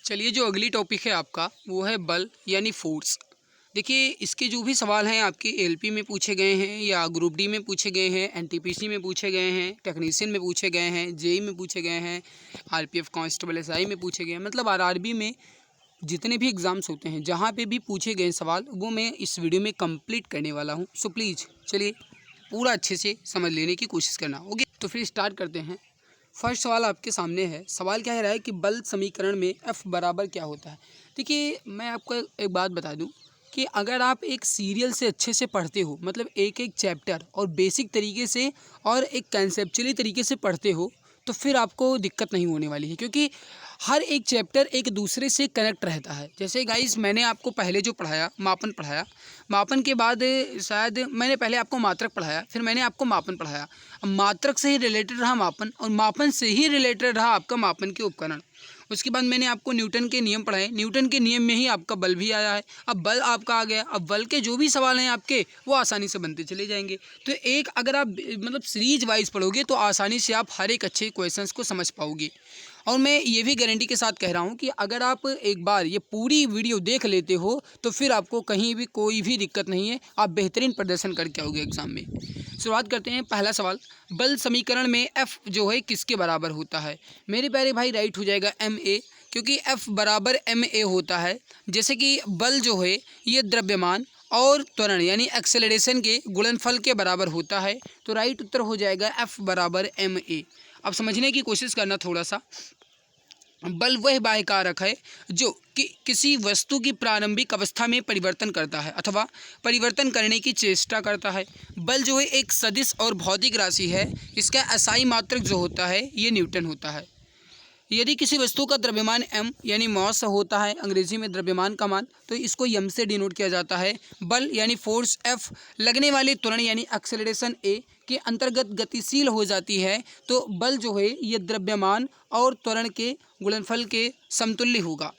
चलिए, जो अगली टॉपिक है आपका वो है बल यानी फोर्स। देखिए, इसके जो भी सवाल हैं आपके एलपी में पूछे गए हैं या ग्रुप डी में पूछे गए हैं, एनटीपीसी में पूछे गए हैं, टेक्नीशियन में पूछे गए हैं, जेई में पूछे गए हैं, आरपीएफ कांस्टेबल एसआई में पूछे गए हैं, मतलब आरआरबी में जितने भी एग्ज़ाम्स होते हैं जहाँ पे भी पूछे गए सवाल वो मैं इस वीडियो में कंप्लीट करने वाला हूँ। सो प्लीज़ चलिए पूरा अच्छे से समझ लेने की कोशिश करना। ओके, तो फिर स्टार्ट करते हैं। फर्स्ट सवाल आपके सामने है। सवाल क्या कह रहा है कि बल समीकरण में F बराबर क्या होता है। देखिए, मैं आपको एक बात बता दूं कि अगर आप एक सीरियल से अच्छे से पढ़ते हो, मतलब एक एक चैप्टर और बेसिक तरीके से और एक कंसेप्चुअली तरीके से पढ़ते हो, तो फिर आपको दिक्कत नहीं होने वाली है, क्योंकि हर एक चैप्टर एक दूसरे से कनेक्ट रहता है। जैसे गाइस, मैंने आपको पहले जो पढ़ाया मापन पढ़ाया, मापन के बाद शायद मैंने पहले आपको मात्रक पढ़ाया, फिर मैंने आपको मापन पढ़ाया। अब मात्रक से ही रिलेटेड रहा मापन, और मापन से ही रिलेटेड रहा आपका मापन के उपकरण। उसके बाद मैंने आपको न्यूटन के नियम पढ़ाए, न्यूटन के नियम में ही आपका बल भी आया है। अब बल आपका आ गया, अब बल के जो भी सवाल हैं आपके वो आसानी से बनते चले जाएंगे। तो एक अगर आप मतलब सीरीज वाइज पढ़ोगे तो आसानी से आप हर एक अच्छे क्वेश्चंस को समझ पाओगे। और मैं ये भी गारंटी के साथ कह रहा हूँ कि अगर आप एक बार ये पूरी वीडियो देख लेते हो तो फिर आपको कहीं भी कोई भी दिक्कत नहीं है, आप बेहतरीन प्रदर्शन करके आओगे एग्ज़ाम में। शुरुआत करते हैं। पहला सवाल, बल समीकरण में F जो है किसके बराबर होता है। मेरे प्यारे भाई, राइट हो जाएगा ma, क्योंकि F बराबर ma होता है। जैसे कि बल जो है ये द्रव्यमान और त्वरण यानी एक्सेलरेशन के गुणनफल के बराबर होता है। तो राइट उत्तर हो जाएगा F बराबर ma। अब समझने की कोशिश करना थोड़ा सा। बल वह बाह्य कारक है जो किसी वस्तु की प्रारंभिक अवस्था में परिवर्तन करता है अथवा परिवर्तन करने की चेष्टा करता है। बल जो है एक सदिश और भौतिक राशि है। इसका एसआई मात्रक जो होता है ये न्यूटन होता है। यदि किसी वस्तु का द्रव्यमान m यानी मॉस होता है, अंग्रेजी में द्रव्यमान का मान, तो इसको m से डिनोट किया जाता है। बल यानी फोर्स F लगने वाले त्वरण यानी एक्सेलरेशन a के अंतर्गत गतिशील हो जाती है। तो बल जो है ये द्रव्यमान और त्वरण के गुणनफल के समतुल्य होगा।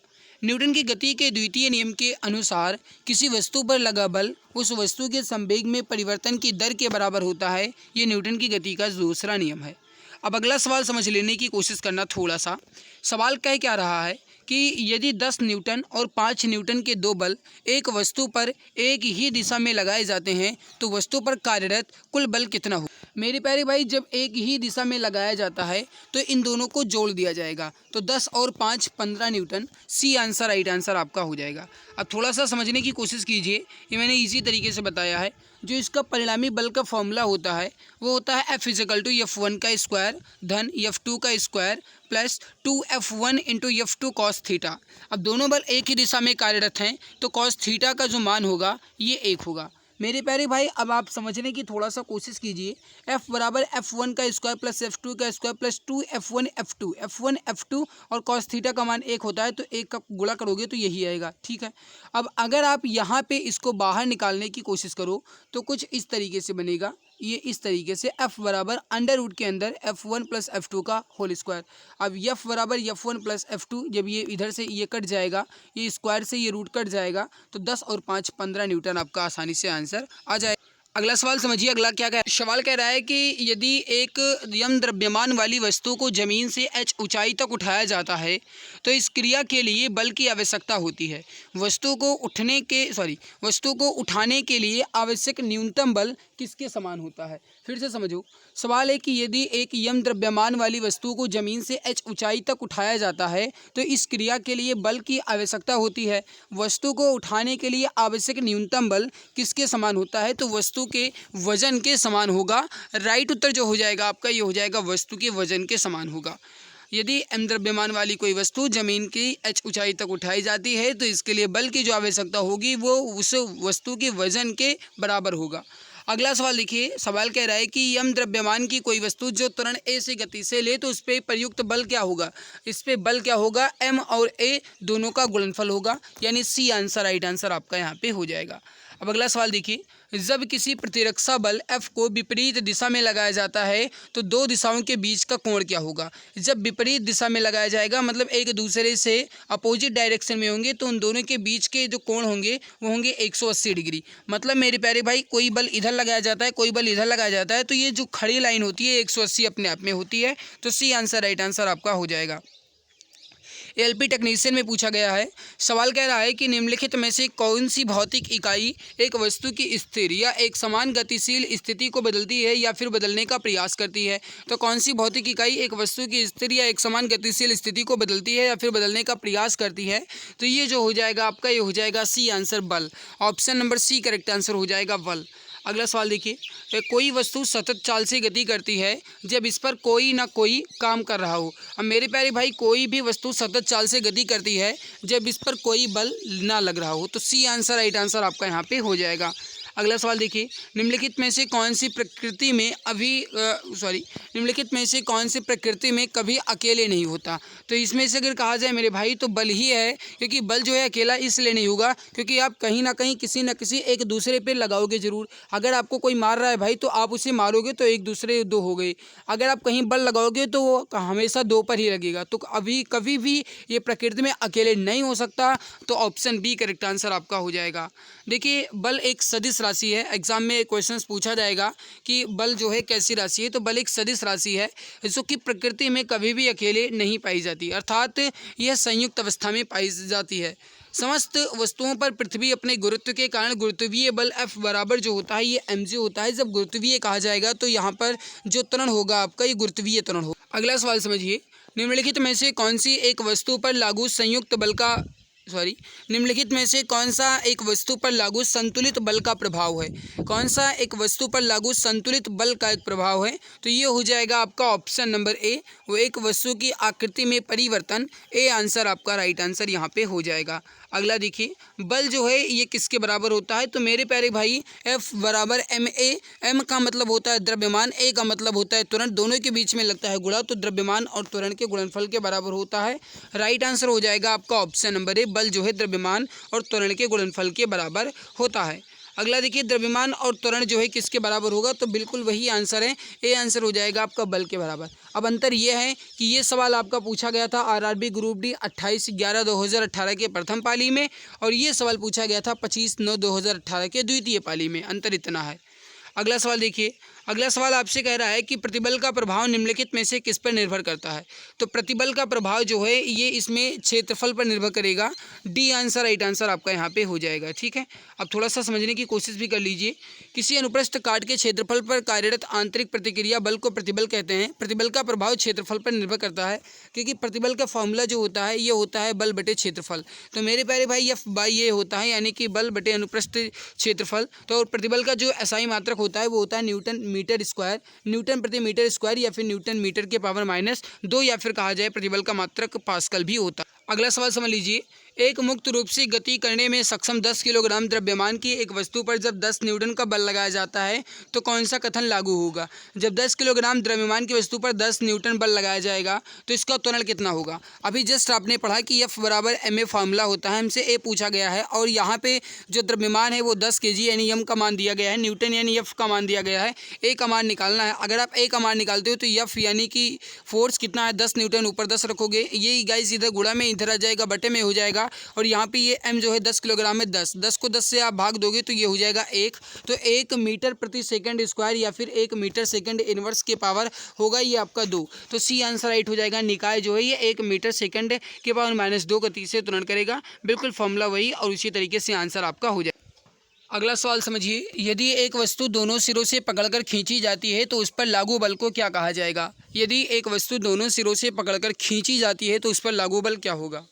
न्यूटन की गति के द्वितीय नियम के अनुसार किसी वस्तु पर लगा बल उस वस्तु के संवेग में परिवर्तन की दर के बराबर होता है। ये न्यूटन की गति का दूसरा नियम है। अब अगला सवाल समझ लेने की कोशिश करना थोड़ा सा। सवाल कह क्या रहा है कि यदि 10 न्यूटन और 5 न्यूटन के दो बल एक वस्तु पर एक ही दिशा में लगाए जाते हैं तो वस्तु पर कार्यरत कुल बल कितना हो। मेरे प्यारे भाई, जब एक ही दिशा में लगाया जाता है तो इन दोनों को जोड़ दिया जाएगा, तो 10 और 5 15 newton. C answer, right answer आपका हो जाएगा। अब थोड़ा सा समझने की कोशिश कीजिए, ये मैंने इजी तरीके से बताया है। जो इसका परिणामी बल का फॉर्मूला होता है वो होता है F = F1 का स्क्वायर धन F2 का square plus 2F1 × F2 cos theta. अब दोनों बल एक ही दिशा में कार्यरत हैं तो cos थीटा का जो मान होगा ये 1 होगा। मेरे प्यारे भाई, अब आप समझने की थोड़ा सा कोशिश कीजिए। F बराबर F1 का स्क्वायर प्लस F2 का square plus 2F1 F2 F1 F2 और cos थीटा का मान 1 होता है, तो 1 का गुणा करोगे तो यही आएगा। ठीक है, अब अगर आप यहाँ पे इसको बाहर निकालने की कोशिश करो तो कुछ इस तरीके से बनेगा। ये इस तरीके से F बराबर अंडर रूट के अंदर F1 + F2 का होल स्क्वायर। अब F बराबर F1 + F2, जब ये इधर से ये कट जाएगा, ये स्क्वायर से ये रूट कट जाएगा, तो 10 और 5 15 न्यूटन आपका आसानी से आंसर आ जाएगा। अगला सवाल समझिए। अगला क्या कह सवाल कह रहा है कि यदि एक यम द्रव्यमान वाली वस्तु को जमीन से h ऊंचाई तक उठाया जाता है तो इस क्रिया के लिए बल की आवश्यकता होती है। वस्तु को उठाने के लिए आवश्यक न्यूनतम बल किसके समान होता है। फिर से समझो, सवाल है कि यदि एक यम द्रव्यमान वाली वस्तु को जमीन से h ऊंचाई तक उठाया जाता है तो इस क्रिया के लिए बल की आवश्यकता होती है। वस्तु को उठाने के लिए आवश्यक न्यूनतम बल किसके समान होता है, तो वस्तु के वजन के समान होगा। राइट उत्तर जो हो जाएगा आपका ये हो जाएगा, वस्तु के वजन के समान होगा। यदि m द्रव्यमान वाली कोई वस्तु जमीन की h ऊंचाई तक उठाई जाती है तो इसके लिए बल की जो आवश्यकता होगी वो उस वस्तु के वजन के बराबर होगा। अगला सवाल देखिए। सवाल कह रहा है कि यम द्रव्यमान की कोई वस्तु जो त्वरण a से गति से ले तो उस पर प्रयुक्त बल क्या होगा। इस पे बल क्या होगा, m और a दोनों का गुणनफल होगा, यानी सी आंसर, राइट आंसर आपका यहाँ पे हो जाएगा। अब अगला सवाल देखिए। जब किसी प्रतिरक्षा बल F को विपरीत दिशा में लगाया जाता है तो दो दिशाओं के बीच का कोण क्या होगा। जब विपरीत दिशा में लगाया जाएगा मतलब एक दूसरे से अपोजिट डायरेक्शन में होंगे तो उन दोनों के बीच के जो कोण होंगे वो होंगे 180 डिग्री। मतलब मेरे प्यारे भाई, कोई बल इधर लगाया जाता है, कोई बल इधर लगाया जाता है, तो ये जो खड़ी लाइन होती है 180 अपने आप में होती है। तो सी आंसर, राइट आंसर आपका हो जाएगा। एलपी टेक्नीशियन में पूछा गया है। सवाल कह रहा है कि निम्नलिखित में से कौन सी भौतिक इकाई एक वस्तु की स्थिर या एक समान गतिशील स्थिति को बदलती है या फिर बदलने का प्रयास करती है। तो कौन सी भौतिक इकाई एक वस्तु की स्थिर या एक समान गतिशील स्थिति को बदलती है या फिर बदलने का प्रयास करती है। तो ये जो हो जाएगा आपका, ये हो जाएगा सी आंसर, बल। Option number C correct answer हो जाएगा, बल। अगला सवाल देखिए, कोई वस्तु सतत चाल से गति करती है जब इस पर कोई ना कोई काम कर रहा हो। अब मेरे प्यारे भाई, कोई भी वस्तु सतत चाल से गति करती है जब इस पर कोई बल ना लग रहा हो। तो सी आंसर राइट आंसर आपका यहाँ पे हो जाएगा। अगला सवाल देखिए, निम्नलिखित में से कौन सी प्रकृति में कभी अकेले नहीं होता। तो इसमें से अगर कहा जाए मेरे भाई, तो बल ही है, क्योंकि बल जो है अकेला इसलिए नहीं होगा क्योंकि आप कहीं ना कहीं किसी न किसी एक दूसरे पे लगाओगे जरूर। अगर आपको कोई मार रहा है भाई, तो आप उसे मारोगे तो एक दूसरे दो हो गए। अगर आप कहीं बल लगाओगे तो वो हमेशा दो पर ही लगेगा। तो अभी कभी भी ये प्रकृति में अकेले नहीं हो सकता। तो ऑप्शन बी करेक्ट आंसर आपका हो जाएगा। देखिए, बल एक सदिश राशि है। एग्जाम में क्वेश्चंस पूछा जाएगा कि बल जो है कैसी राशि है। तो बल एक सदिश राशि है जो कि प्रकृति में कभी भी अकेले नहीं पाई जाती, अर्थात यह संयुक्त अवस्था में पाई जाती है। समस्त वस्तुओं पर पृथ्वी अपने गुरुत्व के कारण गुरुत्वीय बल F बराबर जो होता है ये mg होता है। जब गुरुत्वीय कहा जाएगा तो यहाँ पर जो त्वरण होगा आपका, ये गुरुत्वीय त्वरण होगा। अगला सवाल समझिए, निम्नलिखित में से कौन सी एक वस्तु पर लागू निम्नलिखित में से कौन सा एक वस्तु पर लागू संतुलित बल का प्रभाव है। कौन सा एक वस्तु पर लागू संतुलित बल का एक प्रभाव है। तो ये हो जाएगा आपका ऑप्शन नंबर ए, वो एक वस्तु की आकृति में परिवर्तन। ए आंसर आपका राइट आंसर यहाँ पे हो जाएगा। अगला देखिए, बल जो है ये किसके बराबर होता है। तो मेरे प्यारे भाई, F बराबर ma। m का मतलब होता है द्रव्यमान, a का मतलब होता है त्वरण, दोनों के बीच में लगता है गुणा, तो द्रव्यमान और त्वरण के गुणनफल के बराबर होता है। राइट आंसर हो जाएगा आपका ऑप्शन नंबर ए, बल जो है द्रव्यमान और त्वरण के गुणनफल के बराबर होता है। अगला देखिए, द्रव्यमान और त्वरण जो है किसके बराबर होगा। तो बिल्कुल वही आंसर है, ए आंसर हो जाएगा आपका बल के बराबर। अब अंतर यह है कि ये सवाल आपका पूछा गया था आरआरबी ग्रुप डी 28/11/2018 के प्रथम पाली में, और ये सवाल पूछा गया था 25/9/2018 के द्वितीय पाली में। अंतर इतना है। अगला सवाल देखिए, अगला सवाल आपसे कह रहा है कि प्रतिबल का प्रभाव निम्नलिखित में से किस पर निर्भर करता है। तो प्रतिबल का प्रभाव जो है ये इसमें क्षेत्रफल पर निर्भर करेगा। डी आंसर राइट आंसर आपका यहाँ पे हो जाएगा। ठीक है, अब थोड़ा सा समझने की कोशिश भी कर लीजिए। किसी अनुप्रस्थ काट के क्षेत्रफल पर कार्यरत आंतरिक प्रतिक्रिया बल को प्रतिबल कहते हैं। प्रतिबल का प्रभाव क्षेत्रफल पर निर्भर करता है, क्योंकि प्रतिबल का फॉर्मूला जो होता है ये होता है बल बटे क्षेत्रफल। तो मेरे प्यारे भाई, F बाई ये होता है, यानी कि बल बटे अनुप्रस्थ क्षेत्रफल। तो प्रतिबल का जो SI मात्रक होता है वो होता है न्यूटन मीटर स्क्वायर, न्यूटन प्रति मीटर स्क्वायर, या फिर न्यूटन मीटर के पावर -2, या फिर कहा जाए प्रतिबल का मात्रक पास्कल भी होता है। अगला सवाल समझ लीजिए, एक मुक्त रूप से गति करने में सक्षम 10 किलोग्राम द्रव्यमान की एक वस्तु पर जब 10 न्यूटन का बल लगाया जाता है तो कौन सा कथन लागू होगा। जब 10 किलोग्राम द्रव्यमान की वस्तु पर 10 न्यूटन बल लगाया जाएगा तो इसका त्वरण कितना होगा। अभी जस्ट आपने पढ़ा कि F बराबर ma फार्मूला होता है, हमसे a पूछा गया है, और यहाँ पे जो द्रव्यमान है वो 10 kg यानी m का मान दिया गया है, न्यूटन यानी F का मान दिया गया है, a का मान निकालना है। अगर आप a का मान निकालते हो तो F यानी कि फोर्स कितना है, 10 न्यूटन, ऊपर 10 रखोगे, ये गाइस इधर गुणा में इधर आ जाएगा, बटे में हो जाएगा, और यहाँ पे ये m जो है 10 किलोग्राम में 10 को 10 से आप भाग दोगे तो ये हो जाएगा 1। तो 1 मीटर प्रति सेकंड स्क्वायर या फिर 1 मीटर सेकंड इनवर्स के पावर होगा ये आपका 2। तो सी आंसर राइट हो जाएगा। निकाय जो है ये 1 मीटर सेकंड के पावर -2 गति से त्वरण करेगा। बिल्कुल फॉर्मूला वही, और उसी तरीके से आंसर आपका हो जाएगा। अगला सवाल समझिए, यदि एक वस्तु दोनों सिरों से पकड़कर खींची जाती है तो उस पर लागू बल को क्या कहा जाएगा। यदि एक वस्तु दोनों सिरों से पकड़कर खींची जाती है तो उस पर लागू बल क्या होगा।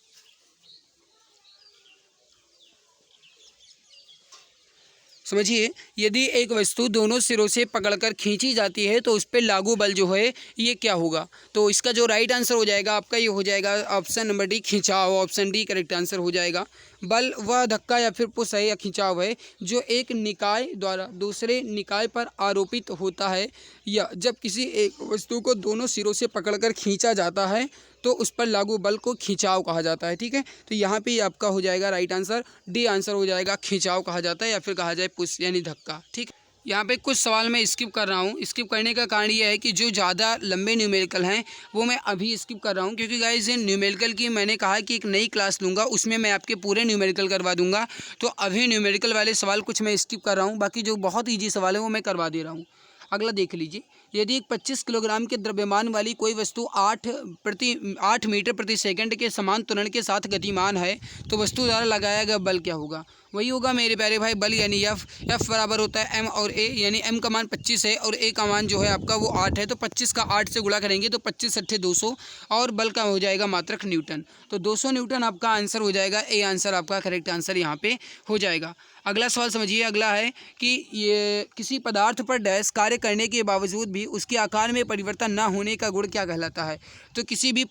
समझिए, यदि एक वस्तु दोनों सिरों से पकड़कर खींची जाती है तो उस पर लागू बल जो है ये क्या होगा। तो इसका जो राइट आंसर हो जाएगा आपका, ये हो जाएगा ऑप्शन नंबर डी, खिंचाव। ऑप्शन डी करेक्ट आंसर हो जाएगा। बल वह धक्का या फिर पुश है या खिंचाव है जो एक निकाय द्वारा दूसरे निकाय पर आरोपित होता है, या जब किसी एक वस्तु को दोनों सिरों से पकड़कर खींचा जाता है तो उस पर लागू बल को खिंचाव कहा जाता है। ठीक है, तो यहाँ पे आपका हो जाएगा राइट आंसर, डी आंसर हो जाएगा, खिंचाव कहा जाता है, या फिर कहा जाए पुश यानी धक्का। ठीक है, यहाँ पे कुछ सवाल मैं स्किप कर रहा हूँ। स्किप करने का कारण ये है कि जो ज़्यादा लंबे न्यूमेरिकल हैं वो मैं अभी स्किप कर रहा हूँ, क्योंकि गाइस न्यूमेरिकल की मैंने कहा कि एक नई क्लास लूँगा, उसमें मैं आपके पूरे न्यूमेरिकल करवा दूँगा। तो अभी न्यूमेरिकल वाले सवाल कुछ मैं स्किप कर रहा हूँ, बाकी जो बहुत ईजी सवाल है वो मैं करवा दे रहा हूँ। अगला देख लीजिए, यदि एक 25 किलोग्राम के द्रव्यमान वाली कोई वस्तु 8 मीटर प्रति सेकंड के समान त्वरण के साथ गतिमान है तो वस्तु द्वारा लगाया गया बल क्या होगा? वही होगा मेरे प्यारे भाई बल यानी एफ बराबर होता है एम और ए, यानी एम का मान 25 है और ए का मान जो है आपका वो 8 है, तो 25 का 8 से गुणा करेंगे तो 25 × 200 और बल का हो जाएगा मात्रक न्यूटन। तो 200 न्यूटन आपका आंसर हो जाएगा, ए आंसर आपका करेक्ट आंसर यहाँ पे हो जाएगा। अगला सवाल समझिए, अगला है कि ये किसी पदार्थ पर डैश कार्य करने के बावजूद भी उसके आकार में परिवर्तन न होने का गुण क्या कहलाता है? तो किसी भी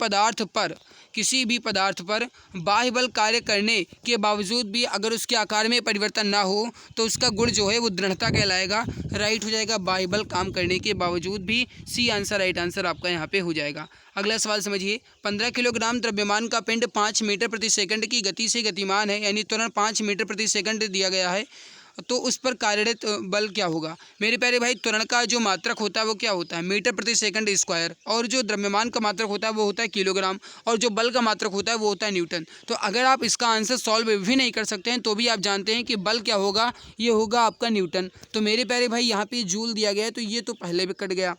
पदार्थ पर बाह्य बल कार्य करने के बावजूद भी अगर उसके आकार में परिवर्तन ना हो तो उसका गुण जो है वो दृढ़ता कहलाएगा। राइट हो जाएगा, बाह्य बल काम करने के बावजूद भी, सी आंसर राइट आंसर आपका यहाँ पे हो जाएगा। अगला सवाल समझिए, 15 किलोग्राम द्रव्यमान का पिंड 5 मीटर प्रति सेकंड की गति से गतिमान है, यानी त्वरण 5 मीटर प्रति सेकंड दिया गया है, तो उस पर कार्यरत बल क्या होगा? मेरे प्यारे भाई त्वरण का जो मात्रक होता है वो क्या होता है? मीटर प्रति सेकंड स्क्वायर, और जो द्रव्यमान का मात्रक होता है वो होता है किलोग्राम, और जो बल का मात्रक होता है वो होता है न्यूटन। तो अगर आप इसका आंसर सॉल्व भी नहीं कर सकते हैं तो भी आप जानते हैं कि बल क्या होगा, ये होगा आपका न्यूटन। तो मेरे प्यारे भाई यहाँ पे जूल दिया गया है तो ये तो पहले भी कट गया।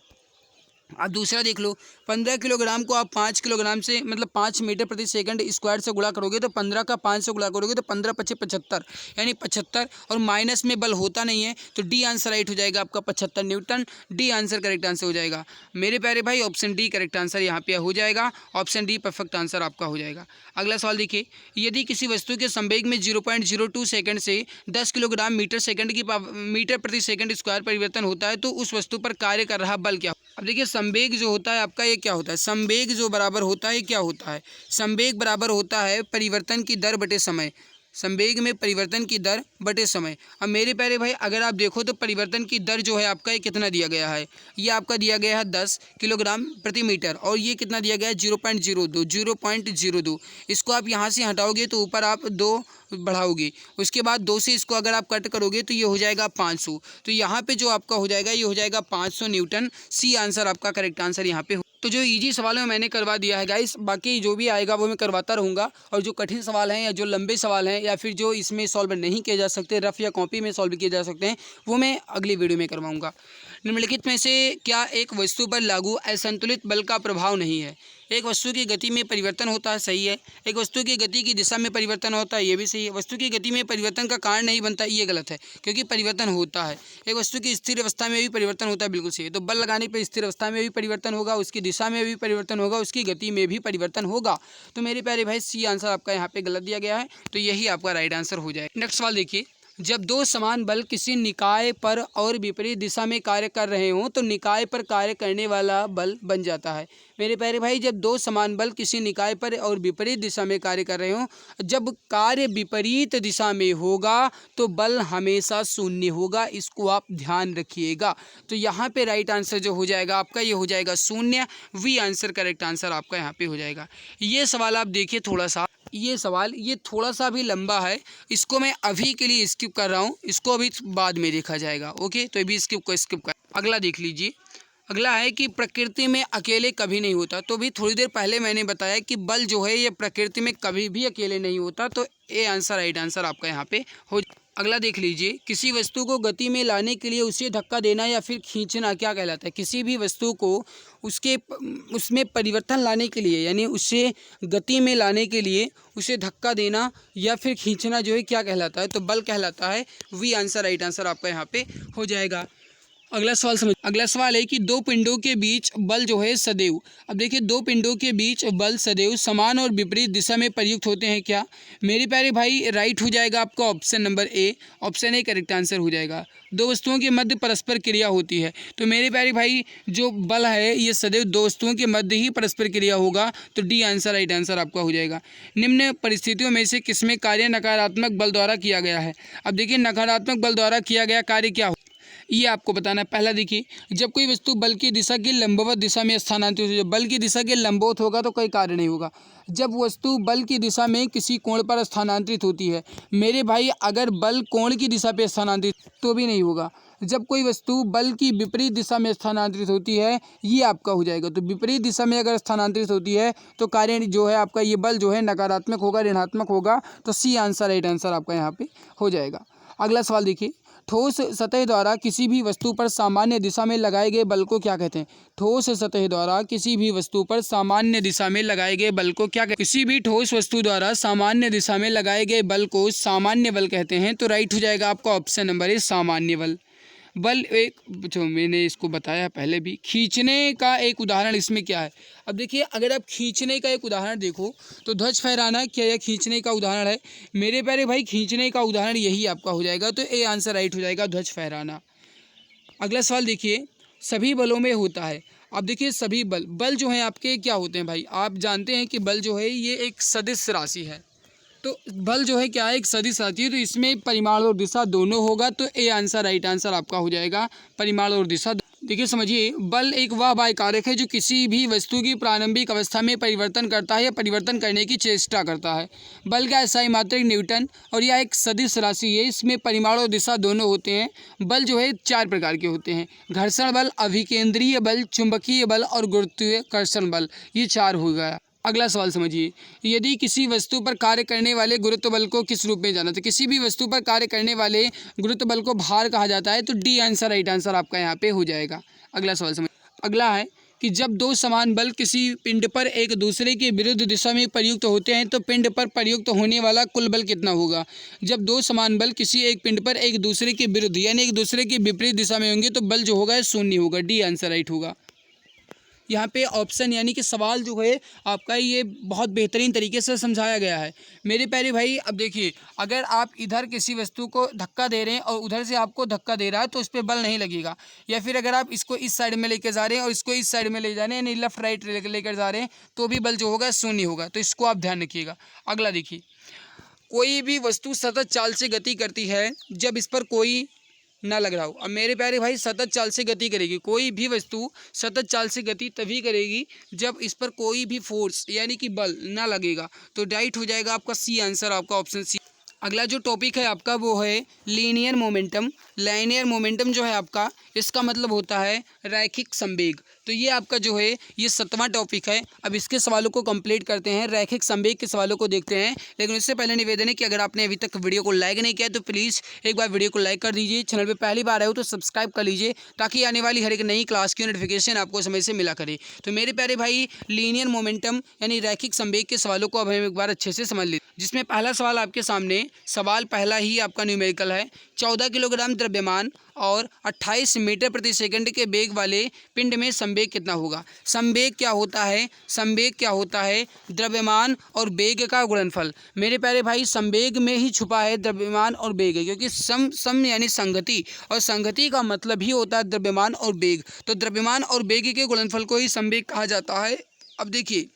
अब दूसरा देख लो, 15 किलोग्राम को आप 5 किलोग्राम से मतलब 5 मीटर प्रति सेकंड स्क्वायर से गुणा करोगे तो 15 का 5 से गुणा करोगे तो 15 × 5 = 75, यानी 75, और माइनस में बल होता नहीं है तो डी आंसर राइट हो जाएगा आपका 75 Newton. D answer correct answer हो जाएगा मेरे प्यारे भाई, ऑप्शन डी करेक्ट आंसर यहाँ पे हो जाएगा, ऑप्शन डी परफेक्ट आंसर आपका हो जाएगा। अगला सवाल देखिए, यदि किसी वस्तु के संवेग में 0.02 सेकंड से 10 किलोग्राम मीटर प्रति सेकंड स्क्वायर परिवर्तन होता है तो उस वस्तु पर कार्य कर रहा बल क्या? अब देखिए संवेग जो होता है आपका ये क्या होता है? संवेग जो बराबर होता है क्या होता है? संवेग बराबर होता है परिवर्तन की दर बटे समय। संवेग में परिवर्तन की दर बटे समय। अब मेरे प्यारे भाई अगर आप देखो तो परिवर्तन की दर जो है आपका ये कितना दिया गया है? ये आपका दिया गया है 10 किलोग्राम प्रति मीटर, और ये कितना दिया गया है? 0.02। इसको आप यहाँ से हटाओगे तो ऊपर आप 2 बढ़ाओगे, उसके बाद 2 से इसको अगर आप कट करोगे तो ये हो जाएगा 500। तो यहाँ पे जो आपका हो जाएगा ये हो जाएगा 500 न्यूटन। सी आंसर आपका करेक्ट आंसर यहाँ पे। तो जो इजी सवाल है मैंने करवा दिया है गाइस, बाकी जो भी आएगा वो मैं करवाता रहूँगा, और जो कठिन सवाल हैं या जो लंबे सवाल हैं या फिर जो इसमें सॉल्व नहीं किए जा सकते, रफ या कॉपी में सॉल्व किए जा सकते हैं, वो मैं अगली वीडियो में करवाऊँगा। निम्नलिखित में से क्या एक वस्तु पर लागू असंतुलित बल का प्रभाव नहीं है? एक वस्तु की गति में परिवर्तन होता है, सही है। एक वस्तु की गति की दिशा में परिवर्तन होता है, ये भी सही है। वस्तु की गति में परिवर्तन का कारण नहीं बनता, ये गलत है, क्योंकि परिवर्तन होता है। एक वस्तु की स्थिर अवस्था में भी परिवर्तन होता है, बिल्कुल सही है। तो बल लगाने पर स्थिर अवस्था में भी परिवर्तन होगा, उसकी दिशा में भी परिवर्तन होगा, उसकी गति में भी परिवर्तन होगा। तो मेरे प्यारे भाई सी आंसर आपका यहाँ पे गलत दिया गया है, तो यही आपका राइट आंसर हो जाएगा। नेक्स्ट सवाल देखिए, जब 2 समान बल किसी निकाय पर और विपरीत दिशा में कार्य कर रहे हों तो निकाय पर कार्य करने वाला बल बन जाता है। मेरे प्यारे भाई जब 2 समान बल किसी निकाय पर और विपरीत दिशा में कार्य कर रहे हों, जब कार्य विपरीत दिशा में होगा तो बल हमेशा शून्य होगा, इसको आप ध्यान रखिएगा। तो यहाँ पे राइट आंसर जो हो जाएगा आपका ये हो जाएगा 0। वी आंसर करेक्ट आंसर आपका यहाँ पे हो जाएगा। ये सवाल आप देखिए थोड़ा सा, ये सवाल ये थोड़ा सा भी लंबा है, इसको मैं अभी के लिए स्किप कर रहा हूँ, इसको अभी बाद में देखा जाएगा। ओके, तो अभी स्किप कर। अगला देख लीजिए, अगला है कि प्रकृति में अकेले कभी नहीं होता। तो भी थोड़ी देर पहले मैंने बताया कि बल जो है ये प्रकृति में कभी भी अकेले नहीं होता, तो ए आंसर राइट आंसर आपका यहाँ पे हो। अगला देख लीजिए, किसी वस्तु को गति में लाने के लिए उसे धक्का देना या फिर खींचना क्या कहलाता है? किसी भी वस्तु को उसमें परिवर्तन लाने के लिए, यानी उसे गति में लाने के लिए उसे धक्का देना या फिर खींचना जो है क्या कहलाता है? तो बल कहलाता है। वी आंसर राइट आंसर आपका यहाँ पे हो जाएगा। अगला सवाल समझ, अगला सवाल है कि 2 पिंडों के बीच बल जो है सदैव, अब देखिए 2 पिंडों के बीच बल सदैव समान और विपरीत दिशा में प्रयुक्त होते हैं क्या? मेरे प्यारे भाई राइट हो जाएगा आपका option number A, option A correct answer हो जाएगा। 2 वस्तुओं के मध्य परस्पर क्रिया होती है, तो मेरे प्यारे भाई जो बल है ये सदैव 2 वस्तुओं के मध्य ही परस्पर क्रिया होगा, तो डी आंसर राइट आंसर आपका हो जाएगा। निम्न परिस्थितियों में से किसमें कार्य नकारात्मक बल द्वारा किया गया है? अब देखिए नकारात्मक बल द्वारा किया गया कार्य क्या हो, ये आपको बताना है। पहला देखिए, जब कोई वस्तु बल की दिशा की लंबवत दिशा में स्थानांतरित हो जाए, बल की दिशा के लंबवत होगा तो कोई कार्य नहीं होगा। जब वस्तु बल की दिशा में किसी कोण पर स्थानांतरित होती है, मेरे भाई अगर बल कोण की दिशा पे स्थानांतरित तो भी नहीं होगा। जब कोई वस्तु बल की विपरीत दिशा में स्थानांतरित होती है, ये आपका हो जाएगा। तो विपरीत दिशा में अगर स्थानांतरित होती है तो कार्य जो है आपका ये बल जो है नकारात्मक होगा, ऋणात्मक होगा, तो सी आंसर राइट आंसर आपका यहाँ पे हो जाएगा। अगला सवाल देखिए, ठोस सतह द्वारा किसी भी वस्तु पर सामान्य दिशा में लगाए गए बल को क्या कहते हैं? ठोस सतह द्वारा किसी भी वस्तु पर सामान्य दिशा में लगाए गए बल को क्या कहते हैं? किसी भी ठोस वस्तु द्वारा सामान्य दिशा में लगाए गए बल को सामान्य बल कहते हैं। तो राइट हो जाएगा आपका ऑप्शन नंबर ए सामान्य बल। बल एक जो मैंने इसको बताया पहले भी, खींचने का एक उदाहरण इसमें क्या है? अब देखिए, अगर आप खींचने का एक उदाहरण देखो तो ध्वज फहराना क्या यह खींचने का उदाहरण है? मेरे प्यारे भाई, खींचने का उदाहरण यही आपका हो जाएगा। तो ए आंसर राइट हो जाएगा, ध्वज फहराना। अगला सवाल देखिए, सभी बलों में होता है। अब देखिए, सभी बल जो हैं आपके क्या होते हैं भाई? आप जानते हैं कि बल जो है ये एक सदिश राशि है। तो बल जो है क्या है? एक सदिश राशि है। तो इसमें परिमाण और दिशा दोनों होगा। तो ए आंसर राइट आंसर आपका हो जाएगा, परिमाण और दिशा। देखिए समझिए, बल एक वह बाह्य कारक है जो किसी भी वस्तु की प्रारंभिक अवस्था में परिवर्तन करता है या परिवर्तन करने की चेष्टा करता है। बल का SI मात्रक न्यूटन और यह एक सदिश राशि है। इसमें परिमाण और दिशा दोनों होते हैं। बल जो है 4 प्रकार के होते हैं: घर्षण बल, अभिकेंद्रीय बल, चुंबकीय बल और गुरुत्वाकर्षण बल। ये 4 हो गया। अगला सवाल समझिए, यदि किसी वस्तु पर कार्य करने वाले गुरुत्व बल को किस रूप में जाना? तो किसी भी वस्तु पर कार्य करने वाले गुरुत्व बल को भार कहा जाता है। तो डी आंसर राइट आंसर आपका यहाँ पे हो जाएगा। अगला सवाल समझिए, अगला है कि जब दो समान बल किसी पिंड पर एक दूसरे के विरुद्ध दिशा में प्रयुक्त होते हैं तो पिंड पर प्रयुक्त होने वाला कुल बल कितना होगा? जब दो समान बल किसी एक पिंड पर एक दूसरे के विरुद्ध यानी एक दूसरे के विपरीत दिशा में होंगे तो बल जो होगा 0 होगा। डी आंसर राइट होगा। यहाँ पे ऑप्शन यानी कि सवाल जो है आपका ये बहुत बेहतरीन तरीके से समझाया गया है मेरे प्यारे भाई। अब देखिए, अगर आप इधर किसी वस्तु को धक्का दे रहे हैं और उधर से आपको धक्का दे रहा है तो उस पर बल नहीं लगेगा। या फिर अगर आप इसको इस साइड में लेकर जा रहे हैं और इसको इस साइड में ले जा रहे हैं यानी लेफ्ट राइट लेकर जा रहे हैं तो भी बल जो होगा 0 होगा। तो इसको आप ध्यान रखिएगा। अगला देखिए, कोई भी वस्तु सतत चाल से गति करती है जब इस पर कोई ना लग रहा हो। अब मेरे प्यारे भाई, सतत चाल से गति करेगी कोई भी वस्तु, सतत चाल से गति तभी करेगी जब इस पर कोई भी फोर्स यानी कि बल ना लगेगा। तो राइट हो जाएगा आपका सी आंसर, आपका ऑप्शन सी। अगला जो टॉपिक है आपका वो है लीनियर मोमेंटम। लाइनियर मोमेंटम जो है आपका, इसका मतलब होता है रैखिक संवेग। तो ये आपका जो है ये 7वां टॉपिक है। अब इसके सवालों को कंप्लीट करते हैं, रैखिक संवेग के सवालों को देखते हैं। लेकिन उससे पहले निवेदन है कि अगर आपने अभी तक वीडियो को लाइक नहीं किया तो प्लीज़ एक बार वीडियो को लाइक कर दीजिए। चैनल पर पहली बार आए हो तो सब्सक्राइब कर लीजिए ताकि आने वाली हर एक नई क्लास की नोटिफिकेशन आपको समय से मिला करे। तो मेरे प्यारे भाई, लीनियर मोमेंटम यानी रैखिक संवेग के सवालों को अब हम एक बार अच्छे से समझ लेते हैं। जिसमें पहला सवाल आपके सामने, सवाल पहला ही आपका न्यूमेरिकल है। 14 किलोग्राम द्रव्यमान और 28 मीटर प्रति सेकंड के वेग वाले पिंड में संवेग कितना होगा? संवेग क्या होता है? संवेग क्या होता है? द्रव्यमान और वेग का गुणनफल। मेरे प्यारे भाई, संवेग में ही छुपा है द्रव्यमान और वेग, क्योंकि सम यानी संगति और संगति का मतलब ही होता है द्रव्यमान और वेग। तो द्रव्यमान और वेग के गुणनफल को ही संवेग कहा जाता है। अब देखिए,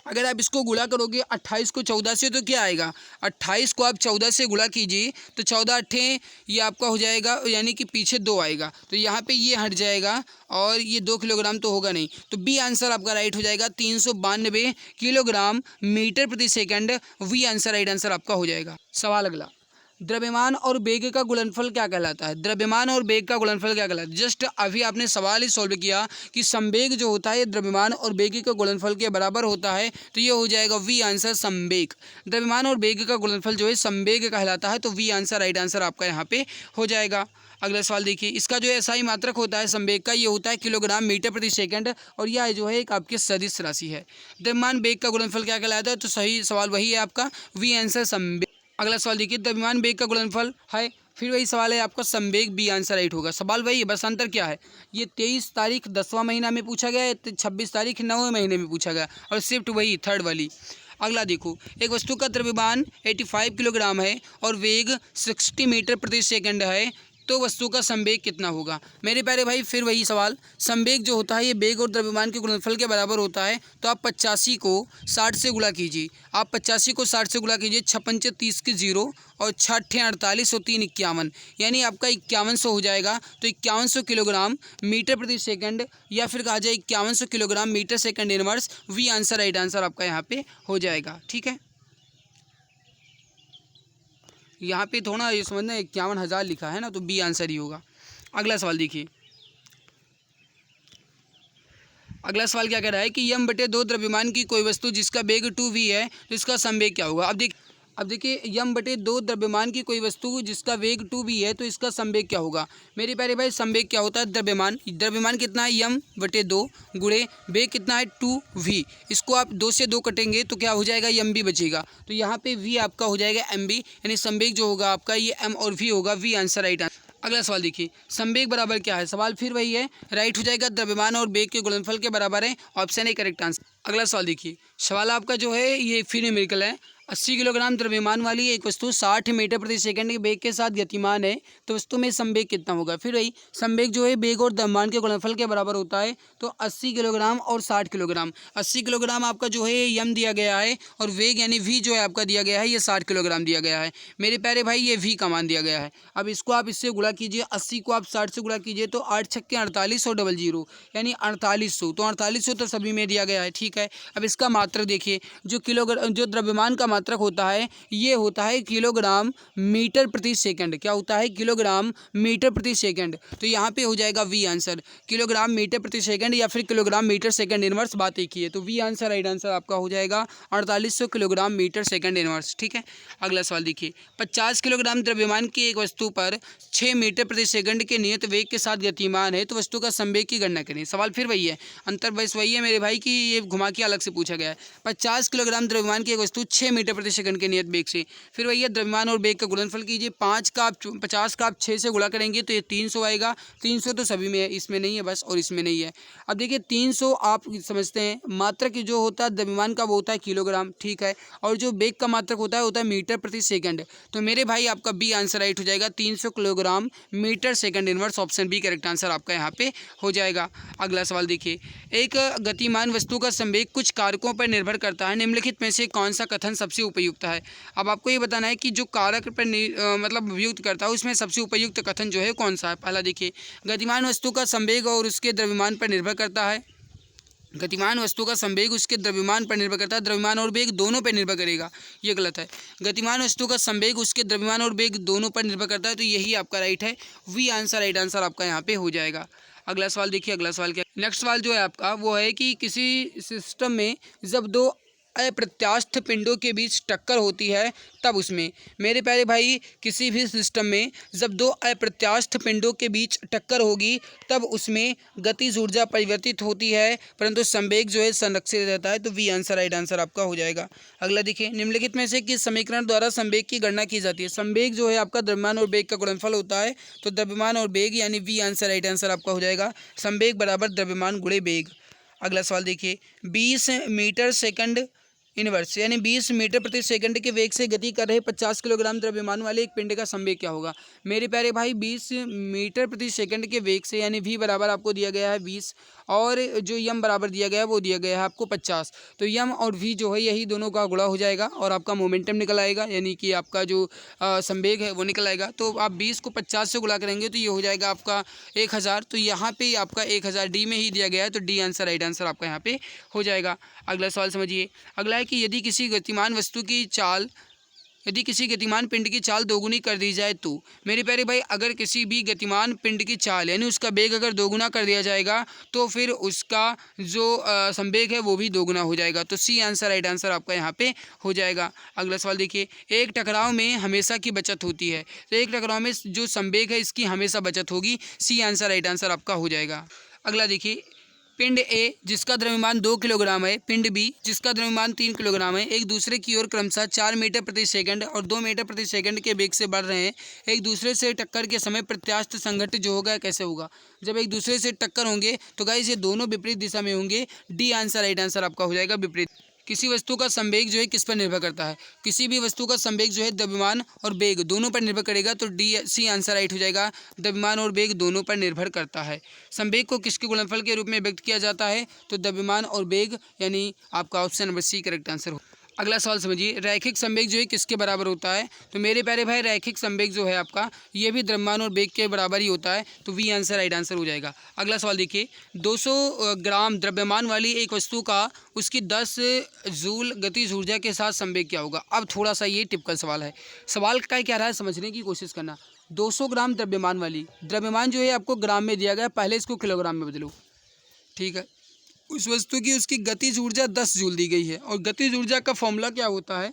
अगर आप इसको गुणा करोगे 28 को 14 से तो क्या आएगा? 28 को आप 14 से गुणा कीजिए तो 14 अट्ठे ये आपका हो जाएगा यानी कि पीछे 2 आएगा। तो यहाँ पे ये हट जाएगा और ये 2 किलोग्राम तो होगा नहीं। तो बी आंसर आपका राइट हो जाएगा, 392 किलोग्राम मीटर प्रति second. B answer right answer आपका हो जाएगा। सवाल अगला, द्रव्यमान और वेग का गुणनफल क्या कहलाता है? द्रव्यमान और वेग का गुणनफल क्या कहलाता है? जस्ट अभी आपने सवाल ही सॉल्व किया कि संवेग जो होता है द्रव्यमान और वेग के गुणनफल के बराबर होता है। तो ये हो जाएगा वी आंसर संवेग। द्रव्यमान और वेग का गुणनफल जो है संवेग कहलाता है। तो वी आंसर राइट आंसर आपका यहाँ पे हो जाएगा। अगला सवाल देखिए, इसका जो SI मात्रक होता है संवेग का, ये होता है किलोग्राम मीटर प्रति सेकंड और यह जो है एक आपकी सदिश राशि है। द्रव्यमान वेग का गुणनफल क्या कहलाता है? तो सही सवाल वही है आपका, वी आंसर संवेग। अगला सवाल देखिए, द्रव्यमान वेग का गुणनफल है, फिर वही सवाल है आपका संवेग। बी आंसर राइट होगा। सवाल वही है, बस अंतर क्या है? ये 23 तारीख 10वां महीना में पूछा गया है, 26 तारीख 9वें महीने में पूछा गया और शिफ्ट वही 3rd वाली। अगला देखो, एक वस्तु का द्रव्यमान 85 किलोग्राम है और वेग 60 मीटर प्रति सेकंड है, तो वस्तु का संवेग कितना होगा? मेरे प्यारे भाई, फिर वही सवाल, संवेग जो होता है ये वेग और द्रव्यमान के गुणनफल के बराबर होता है। तो आप 85 को 60 से गुणा कीजिए। आप 85 को 60 से गुणा कीजिए, 56 30 के 0 और 6 48 और 3 51, यानी आपका 5100 हो जाएगा। तो 5100 किलोग्राम मीटर प्रति सेकंड या फिर कहा जाए 5100 kilogram metre second inverse. B answer right answer आपका यहाँ पे हो जाएगा। ठीक है, यहाँ पे थोड़ा ये समझना 51,000 लिखा है ना, तो बी आंसर ही होगा। अगला सवाल देखिए, अगला सवाल क्या कह रहा है कि m/2 द्रव्यमान की कोई वस्तु जिसका वेग 2v है तो इसका संवेग क्या होगा? अब अब देखिए यम बटे 2 द्रव्यमान की कोई वस्तु जिसका वेग 2v है तो इसका संवेग क्या होगा। मेरे प्यारे भाई संवेग क्या होता है, द्रव्यमान कितना है यम बटे 2 गुणे वेग कितना है 2v। इसको आप 2 से 2 कटेंगे तो क्या हो जाएगा, यम भी बचेगा। तो यहाँ पे v आपका हो जाएगा एम बी, यानी संवेग जो होगा आपका ये एम और v होगा। B answer right answer. अगला सवाल देखिए, संवेग बराबर क्या है, सवाल फिर वही है, राइट हो जाएगा द्रव्यमान और वेग के गुणनफल के बराबर है। Option A correct answer. अगला सवाल देखिए, सवाल आपका जो है ये फिर न्यूमेरिकल है। 80 किलोग्राम द्रव्यमान वाली एक वस्तु 60 मीटर प्रति सेकंड के वेग के साथ गतिमान है तो वस्तु में संवेग कितना होगा। फिर वही संवेग जो है वेग और द्रव्यमान के गुणनफल के बराबर होता है। तो 80 किलोग्राम और 60 किलोग्राम, 80 किलोग्राम आपका जो है यम दिया गया है और वेग यानी वी जो है आपका दिया गया है ये 60 किलोग्राम दिया गया है। मेरे प्यारे भाई ये वी का मान दिया गया है। अब इसको आप इससे गुणा कीजिए, 80 को आप 60 से गुणा कीजिए तो 8 छक्के 48 और 00 यानी 4800। तो 4800 तो सभी में दिया गया है, ठीक है। अब इसका मात्रक देखिए, जो द्रव्यमान का मात्रक होता है ये होता है किलोग्राम मीटर प्रति सेकंड। क्या होता है, किलोग्राम मीटर प्रति सेकंड। तो यहाँ पे हो जाएगा वी आंसर, किलोग्राम मीटर प्रति सेकंड या फिर किलोग्राम मीटर सेकंड इनवर्स, बात एक ही है। तो वी आंसर राइट आंसर आपका हो जाएगा 4800 किलोग्राम मीटर सेकंड इनवर्स, ठीक है। अगला सवाल देखिए, 50 किलोग्राम द्रव्यमान की एक वस्तु पर 6 मीटर प्रति सेकंड के नियत वेग के साथ गतिमान है तो वस्तु का संवेग की गणना करें। सवाल फिर वही है, अंतर बस वही है मेरे भाई कि ये घुमा के अलग से पूछा गया है। 50 किलोग्राम द्रव्यमान की एक वस्तु 6 मीटर प्रति सेकंड के नियत वेग से, फिर वही है द्रव्यमान और वेग का गुणनफल कीजिए। 50 का आप 6 से गुणा करेंगे तो ये 300 आएगा। 300 तो सभी में है, इसमें नहीं है बस और इसमें नहीं है। अब देखिए 300 आप समझते हैं मात्रक जो होता है द्रव्यमान का वो होता है किलोग्राम, ठीक है, और जो वेग का मात्रक होता है मीटर प्रति सेकंड। तो मेरे भाई आपका बी आंसर राइट हो जाएगा, 300 kilogram metre second inverse. Option B correct answer आपका यहाँ पे हो जाएगा। अगला सवाल देखिए, एक गतिमान वस्तु का संवेग कुछ कारकों पर निर्भर करता है, निम्नलिखित में से कौन सा कथन सबसे उपयुक्त है। अब आपको ये बताना है कि जो कारक पर मतलब उपयुक्त करता है उसमें सबसे उपयुक्त कथन जो है कौन सा है। पहला देखिए, गतिमान वस्तु का संवेग और उसके द्रव्यमान पर निर्भर करता है। गतिमान वस्तु का संवेग उसके द्रव्यमान पर निर्भर करता है, द्रव्यमान और वेग दोनों पर निर्भर करेगा, ये गलत है। गतिमान वस्तु का संवेग उसके द्रव्यमान और वेग दोनों पर निर्भर करता है, तो यही आपका राइट है। वी आंसर राइट आंसर आपका यहाँ पे हो जाएगा। अगला सवाल देखिए, अगला सवाल क्या, नेक्स्ट सवाल जो है आपका वो है कि किसी सिस्टम में जब दो अप्रत्यास्थ पिंडों के बीच टक्कर होती है तब उसमें, मेरे प्यारे भाई किसी भी सिस्टम में जब दो अप्रत्यास्थ पिंडों के बीच टक्कर होगी तब उसमें गतिज ऊर्जा परिवर्तित होती है परंतु संवेग जो है संरक्षित रहता है। तो वी आंसर राइट आंसर आपका हो जाएगा। अगला देखिए, निम्नलिखित में से किस समीकरण द्वारा संवेग की गणना की जाती है। संवेग जो है आपका द्रव्यमान और वेग का गुणनफल होता है, तो द्रव्यमान और वेग यानी वी आंसर राइट आंसर आपका हो जाएगा, संवेग बराबर द्रव्यमान गुणे वेग। अगला सवाल देखिए, 20 मीटर सेकंड इनवर्स यानी 20 मीटर प्रति सेकंड के वेग से गति कर रहे 50 किलोग्राम द्रव्यमान वाले एक पिंड का संवेग क्या होगा। मेरे प्यारे भाई 20 मीटर प्रति सेकंड के वेग से यानी v बराबर आपको दिया गया है 20 और जो यम बराबर दिया गया है वो दिया गया है आपको 50। तो यम और v जो है यही दोनों का गुणा हो जाएगा और आपका मोमेंटम निकल आएगा, यानी कि आपका जो संवेग है वो निकल आएगा। तो आप 20 को 50 से गुणा करेंगे तो ये हो जाएगा आपका 1000। तो यहाँ पे आपका 1000 डी में ही दिया गया है, तो डी आंसर राइट आंसर आपका यहाँ पे हो जाएगा। अगला सवाल समझिए, अगला है कि यदि किसी गतिमान पिंड की चाल दोगुनी कर दी जाए तो, मेरे प्यारे भाई अगर किसी भी गतिमान पिंड की चाल यानी उसका वेग अगर दोगुना कर दिया जाएगा तो फिर उसका जो संवेग है वो भी दोगुना हो जाएगा। तो सी आंसर राइट आंसर आपका यहाँ पे हो जाएगा। अगला सवाल देखिए, एक टकराव में हमेशा की बचत होती है, तो एक टकराव में जो संवेग है इसकी हमेशा बचत होगी। सी आंसर राइट आंसर आपका हो जाएगा। अगला देखिए, पिंड ए जिसका द्रव्यमान 2 किलोग्राम है, पिंड बी जिसका द्रव्यमान 3 किलोग्राम है, एक दूसरे की ओर क्रमशः 4 मीटर प्रति सेकंड और 2 मीटर प्रति सेकंड के वेग से बढ़ रहे हैं। एक दूसरे से टक्कर के समय प्रत्यास्थ संघट्ट जो होगा कैसे होगा। जब एक दूसरे से टक्कर होंगे तो गाइस ये दोनों विपरीत दिशा में होंगे। डी आंसर राइट आंसर आपका हो जाएगा विपरीत। किसी वस्तु का संवेग जो है किस पर निर्भर करता है। किसी भी वस्तु का संवेग जो है द्रव्यमान और वेग दोनों पर निर्भर करेगा, तो डी सी आंसर राइट हो जाएगा, द्रव्यमान और वेग दोनों पर निर्भर करता है। संवेग को किसके गुणनफल के रूप में व्यक्त किया जाता है, तो द्रव्यमान और वेग, यानी आपका option number C correct answer हो। अगला सवाल समझिए, रैखिक संवेग जो है किसके बराबर होता है। तो मेरे प्यारे भाई रैखिक संवेग जो है आपका ये भी द्रव्यमान और वेग के बराबर ही होता है, तो वी आंसर राइट आंसर हो जाएगा। अगला सवाल देखिए, 200 ग्राम द्रव्यमान वाली एक वस्तु का उसकी 10 जूल गतिज ऊर्जा के साथ संवेग क्या होगा। अब थोड़ा सा ये टिपिकल सवाल है, सवाल का क्या रहा है समझने की कोशिश करना। 200 ग्राम द्रव्यमान वाली, द्रव्यमान जो है आपको ग्राम में दिया गया, पहले इसको किलोग्राम में बदलो, ठीक है। उस वस्तु की उसकी गतिज ऊर्जा 10 जूल दी गई है और गतिज ऊर्जा का फॉर्मूला क्या होता है,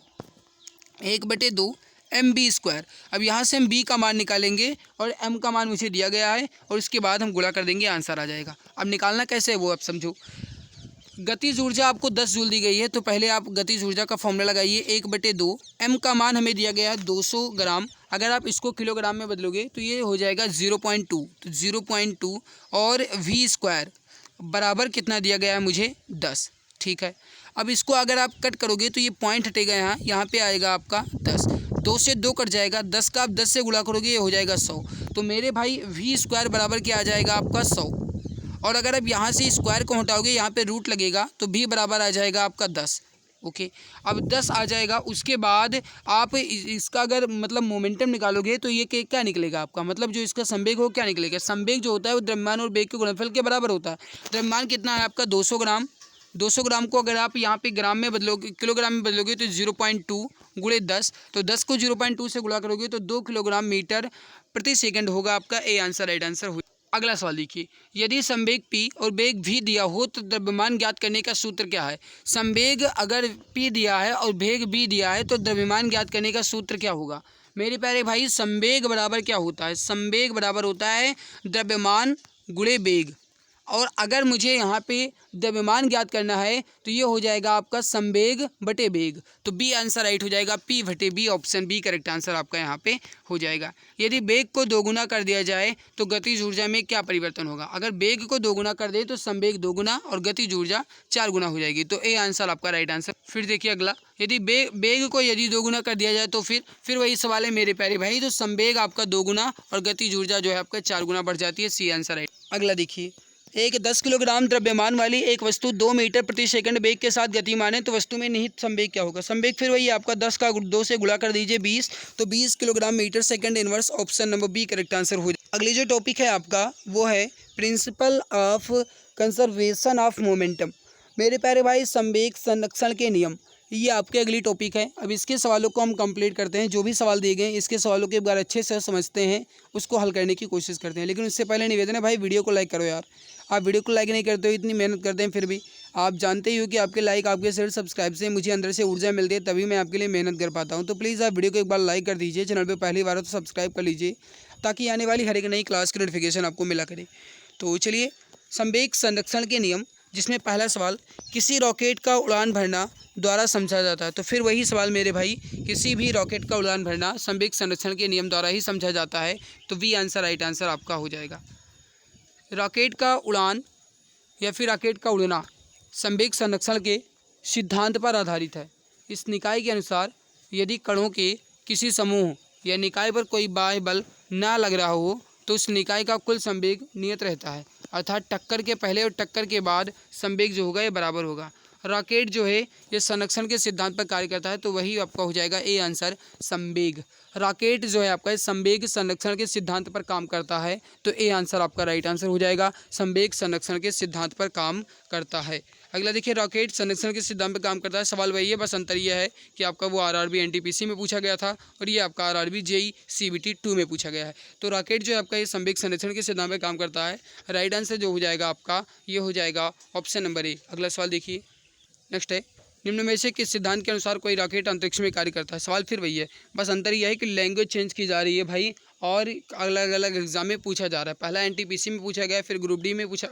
1/2 mb²। अब यहाँ से हम b का मान निकालेंगे और m का मान मुझे दिया गया है और उसके बाद हम गुणा कर देंगे, आंसर आ जाएगा। अब निकालना कैसे है वो आप समझो। गतिज ऊर्जा आपको 10 जूल दी गई है, तो पहले आप गतिज ऊर्जा का फॉर्मूला लगाइए 1/2। m का मान हमें दिया गया है 200 ग्राम, अगर आप इसको किलोग्राम में बदलोगे तो ये हो जाएगा 0.2, तो 0.2 और v² बराबर कितना दिया गया है मुझे 10। ठीक है, अब इसको अगर आप कट करोगे तो ये पॉइंट हटेगा, यहाँ पे आएगा आपका 10, 2 से 2 कट जाएगा, 10 का आप 10 से गुणा करोगे ये हो जाएगा 100। तो मेरे भाई v² बराबर क्या आ जाएगा आपका 100, और अगर आप यहाँ से स्क्वायर को हटाओगे यहाँ पे रूट लगेगा तो भी बराबर आ जाएगा आपका 10। ओके, अब 10 आ जाएगा, उसके बाद आप इसका अगर मतलब मोमेंटम निकालोगे तो ये क्या निकलेगा आपका, मतलब जो इसका संवेग हो क्या निकलेगा। संवेग जो होता है वो द्रव्यमान और वेग के गुणनफल के बराबर होता है। द्रव्यमान कितना है आपका 200 ग्राम, 200 ग्राम को अगर आप यहाँ पे ग्राम में बदलोगे, किलोग्राम में बदलोगे तो 0.2 गुणे 10, तो 10 को 0.2 से गुणा करोगे तो 2 किलोग्राम मीटर प्रति सेकंड होगा आपका ए आंसर, राइट आंसर हो। अगला सवाल देखिए, यदि संवेग P और वेग V दिया हो तो द्रव्यमान ज्ञात करने का सूत्र क्या है। संवेग अगर P दिया है और वेग V दिया है तो द्रव्यमान ज्ञात करने का सूत्र क्या होगा। मेरे प्यारे भाई संवेग बराबर क्या होता है, संवेग बराबर होता है द्रव्यमान गुणे वेग, और अगर मुझे यहाँ पे द्रव्यमान ज्ञात करना है तो ये हो जाएगा आपका संवेग बटे वेग, तो बी आंसर राइट हो जाएगा, P/B, option B correct answer आपका यहाँ पे हो जाएगा। यदि वेग को दोगुना कर दिया जाए तो गतिज ऊर्जा में क्या परिवर्तन होगा। अगर वेग को दोगुना कर दे तो संवेग दोगुना और गतिज ऊर्जा 4 गुना हो जाएगी, तो ए आंसर आपका राइट आंसर। फिर देखिए अगला, यदि वेग को यदि दोगुना कर दिया जाए तो फिर वही सवाल है मेरे प्यारे भाई, तो संवेग आपका दोगुना और गतिज ऊर्जा जो है आपका 4 गुना बढ़ जाती है, सी आंसर राइट। अगला देखिए, एक 10 किलोग्राम द्रव्यमान वाली एक वस्तु 2 मीटर प्रति सेकंड वेग के साथ गतिमान है, तो वस्तु में निहित संवेग क्या होगा। संवेग फिर वही आपका 10 का 2 से गुणा कर दीजिए 20, तो 20 kilogram metre second inverse, option number B correct answer हो जाए। अगली जो टॉपिक है आपका वो है principle of conservation of momentum. मेरे प्यारे भाई संवेग संरक्षण के नियम, ये आपके अगली टॉपिक है। अब इसके सवालों को हम कंप्लीट करते हैं, जो भी सवाल दिए गए हैं इसके सवालों के बारे अच्छे से समझते हैं, उसको हल करने की कोशिश करते हैं। लेकिन उससे पहले निवेदन है भाई, वीडियो को लाइक करो यार, आप वीडियो को लाइक नहीं करते हो, इतनी मेहनत करते हैं फिर भी। आप जानते ही हो कि आपके लाइक, आपके शेयर, सब्सक्राइब से मुझे अंदर से ऊर्जा मिलती है, तभी मैं आपके लिए मेहनत कर पाता हूँ। तो प्लीज़ आप वीडियो को एक बार लाइक कर दीजिए, चैनल पर पहली बार हो तो सब्सक्राइब कर लीजिए, ताकि आने वाली हर एक नई क्लास की नोटिफिकेशन आपको मिला करे। तो चलिए, संवेग संरक्षण के नियम, जिसमें पहला सवाल, किसी रॉकेट का उड़ान भरना द्वारा समझा जाता है। तो फिर वही सवाल मेरे भाई, किसी भी रॉकेट का उड़ान भरना संवेग संरक्षण के नियम द्वारा ही समझा जाता है, तो वी आंसर राइट आंसर आपका हो जाएगा। रॉकेट का उड़ान या फिर रॉकेट का उड़ना संवेग संरक्षण के सिद्धांत पर आधारित है। इस निकाय के अनुसार यदि कणों के किसी समूह या निकाय पर कोई बाह्य बल ना लग रहा हो तो उस निकाय का कुल संवेग नियत रहता है, अर्थात टक्कर के पहले और टक्कर के बाद संवेग जो होगा ये बराबर होगा। रॉकेट जो है ये संरक्षण के सिद्धांत पर कार्य करता है, तो वही आपका हो जाएगा ए आंसर संवेग। रॉकेट जो है आपका संवेग संरक्षण के सिद्धांत पर काम करता है, तो ए आंसर आपका राइट आंसर हो जाएगा, संवेग संरक्षण के सिद्धांत पर काम करता है। अगला देखिए, रॉकेट संरक्षण के सिद्धांत पर काम करता है, सवाल वही है, बस अंतर यह है कि आपका वो आरआरबी एनटीपीसी में पूछा गया था और ये आपका आरआरबी जेईई सीबीटी 2 में पूछा गया है। तो रॉकेट जो है आपका ये संवेग संरक्षण के सिद्धांत पर काम करता है, राइट आंसर जो हो जाएगा आपका ये हो जाएगा ऑप्शन नंबर ए। अगला सवाल देखिए, नेक्स्ट है, निम्न में से किस सिद्धांत के अनुसार कोई रॉकेट अंतरिक्ष में कार्य करता है। सवाल फिर वही है, बस अंतर यह है कि लैंग्वेज चेंज की जा रही है भाई, और अलग अलग एग्जाम में पूछा जा रहा है। पहला एनटीपीसी में पूछा गया, फिर ग्रुप डी में पूछा,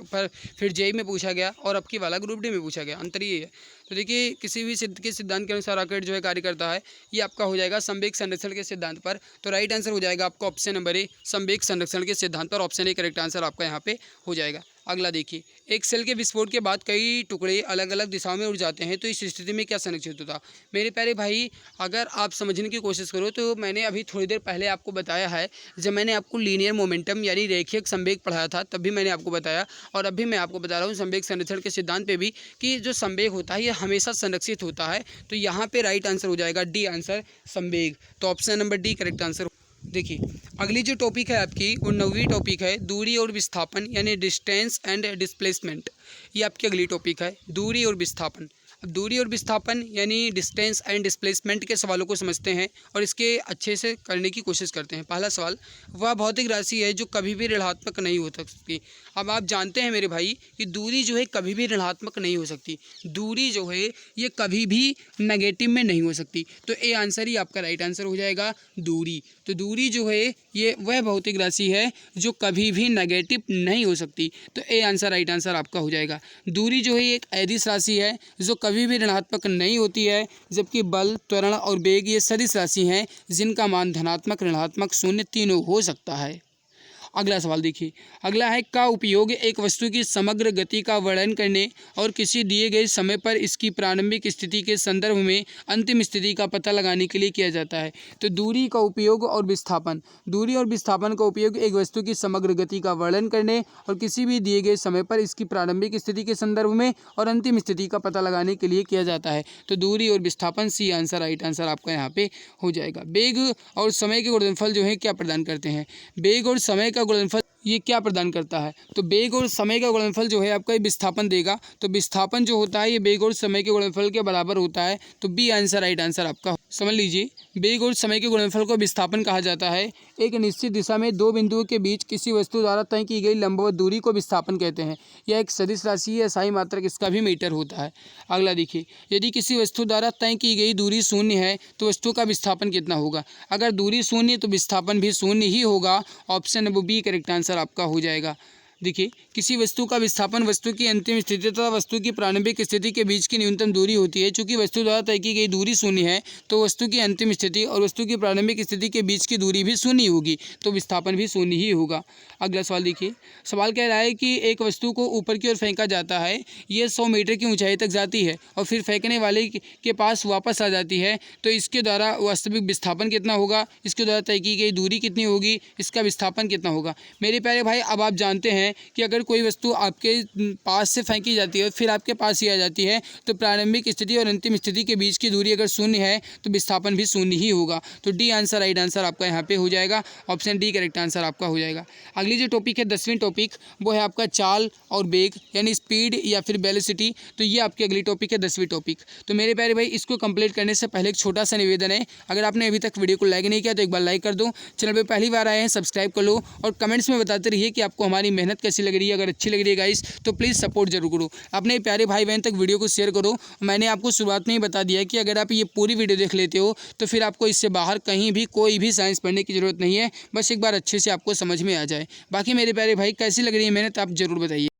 फिर जेईई में पूछा गया, और अब की वाला ग्रुप डी में पूछा गया, अंतर ये है। तो देखिए, किसी भी के सिद्धांत के अनुसार रॉकेट जो है कार्य करता है, ये आपका हो जाएगा संवेग संरक्षण के सिद्धांत पर, तो राइट आंसर हो जाएगा आपका ऑप्शन नंबर ए, संवेग संरक्षण के सिद्धांत पर, ऑप्शन ए करेक्ट आंसर आपका यहाँ पे हो जाएगा। अगला देखिए, एक सेल के विस्फोट के बाद कई टुकड़े अलग अलग दिशाओं में उड़ जाते हैं, तो इस स्थिति में क्या संरक्षित होता। मेरे प्यारे भाई, अगर आप समझने की कोशिश करो तो मैंने अभी थोड़ी देर पहले आपको बताया है, जब मैंने आपको लीनियर मोमेंटम यानी रेखीय संवेग पढ़ाया था तब भी मैंने आपको बताया, और अभी मैं आपको बता रहा हूँ संवेग संरक्षण के सिद्धांत पे भी, कि जो संवेग होता है ये हमेशा संरक्षित होता है, तो यहाँ पे राइट आंसर हो जाएगा डी आंसर संवेग, तो option number D correct answer. देखिए, अगली जो टॉपिक है आपकी वो 9वीं टॉपिक है, दूरी और विस्थापन यानी डिस्टेंस एंड डिस्प्लेसमेंट। ये आपकी अगली टॉपिक है, दूरी और विस्थापन। अब दूरी और विस्थापन यानी डिस्टेंस एंड डिस्प्लेसमेंट के सवालों को समझते हैं और इसके अच्छे से करने की कोशिश करते हैं। पहला सवाल, वह भौतिक राशि है जो कभी भी ऋणात्मक नहीं हो सकती। अब आप जानते हैं मेरे भाई कि दूरी जो है कभी भी ऋणात्मक नहीं हो सकती, दूरी जो है ये कभी भी नेगेटिव में नहीं हो सकती। तो ए आंसर ही आपका राइट आंसर हो जाएगा, दूरी। तो दूरी जो है ये वह भौतिक राशि है जो कभी भी नेगेटिव नहीं हो सकती। तो ए आंसर राइट आंसर आपका हो जाएगा। दूरी जो है एक अदिश राशि है जो कभी भी ऋणात्मक नहीं होती है, जबकि बल, त्वरण और वेग ये सदिश राशि हैं जिनका मान धनात्मक, ऋणात्मक, शून्य तीनों हो सकता है। अगला सवाल देखिए, अगला है का उपयोग एक वस्तु की समग्र गति का वर्णन करने और किसी दिए गए समय पर इसकी प्रारंभिक स्थिति के संदर्भ में अंतिम स्थिति का पता लगाने के लिए किया जाता है। तो दूरी का उपयोग और विस्थापन, दूरी और विस्थापन का उपयोग एक वस्तु की समग्र गति का वर्णन करने और किसी भी दिए गए समय पर इसकी प्रारंभिक स्थिति के संदर्भ में और अंतिम स्थिति का पता लगाने के लिए किया जाता है। तो दूरी और विस्थापन सी आंसर राइट आंसर आपका यहाँ पे हो जाएगा। वेग और समय के गुणनफल जो है क्या प्रदान करते हैं? वेग और समय गुणनफल ये क्या प्रदान करता है? तो वेग और समय का गुणनफल जो है आपका विस्थापन देगा। तो विस्थापन जो होता है ये वेग और समय के गुणनफल के बराबर होता है। तो बी आंसर राइट आंसर आपका। समझ लीजिए, वेग और समय के गुणनफल को विस्थापन कहा जाता है। एक निश्चित दिशा में दो बिंदुओं के बीच किसी वस्तु द्वारा तय की गई लंबवत दूरी को विस्थापन कहते हैं। यह एक सदिश राशि है, साई मात्रक इसका भी मीटर होता है। अगला देखिए, यदि किसी वस्तु द्वारा तय की गई दूरी शून्य है तो वस्तु का विस्थापन कितना होगा? अगर दूरी शून्य तो विस्थापन भी शून्य ही होगा। Option number B correct answer आपका हो जाएगा। देखिए, किसी वस्तु का विस्थापन वस्तु की अंतिम स्थिति तथा वस्तु की प्रारंभिक स्थिति के बीच की न्यूनतम दूरी होती है। चूंकि वस्तु द्वारा तय की गई दूरी शून्य है तो वस्तु की अंतिम स्थिति और वस्तु की प्रारंभिक स्थिति के बीच की दूरी भी शून्य होगी, तो विस्थापन भी शून्य ही होगा। अगला सवाल देखिए, सवाल कह रहा है कि एक वस्तु को ऊपर की ओर फेंका जाता है, ये 100 मीटर की ऊंचाई तक जाती है और फिर फेंकने वाले के पास वापस आ जाती है, तो इसके द्वारा वास्तविक विस्थापन कितना होगा? इसके द्वारा तय की गई दूरी कितनी होगी? इसका विस्थापन कितना होगा? मेरे प्यारे भाई, अब आप जानते हैं कि अगर कोई वस्तु आपके पास से फेंकी जाती है फिर आपके पास ही आ जाती है तो प्रारंभिक स्थिति और अंतिम स्थिति के बीच की दूरी अगर शून्य है तो विस्थापन भी शून्य ही होगा। तो डी आंसर राइट आंसर आपका यहाँ पे हो जाएगा। ऑप्शन डी करेक्ट आंसर आपका हो जाएगा। अगली जो टॉपिक है 10वीं टॉपिक, वो है आपका चाल और वेग यानी स्पीड या फिर वेलोसिटी। तो ये आपकी अगली टॉपिक है 10वीं टॉपिक। तो मेरे प्यारे भाई, इसको कंप्लीट करने से पहले एक छोटा सा निवेदन है, अगर आपने अभी तक वीडियो को लाइक नहीं किया तो एक बार लाइक कर दो। चैनल पर पहली बार आए हैं सब्सक्राइब कर लो और कमेंट्स में बताते रहिए कि आपको हमारी मेहनत कैसी लग रही है। अगर अच्छी लग रही है गाइस तो प्लीज़ सपोर्ट जरूर करो, अपने प्यारे भाई बहन तक वीडियो को शेयर करो। मैंने आपको शुरुआत में ही बता दिया कि अगर आप ये पूरी वीडियो देख लेते हो तो फिर आपको इससे बाहर कहीं भी कोई भी साइंस पढ़ने की ज़रूरत नहीं है, बस एक बार अच्छे से आपको समझ में आ जाए। बाकी मेरे प्यारे भाई कैसी लग रही है मेहनत आप जरूर बताइए।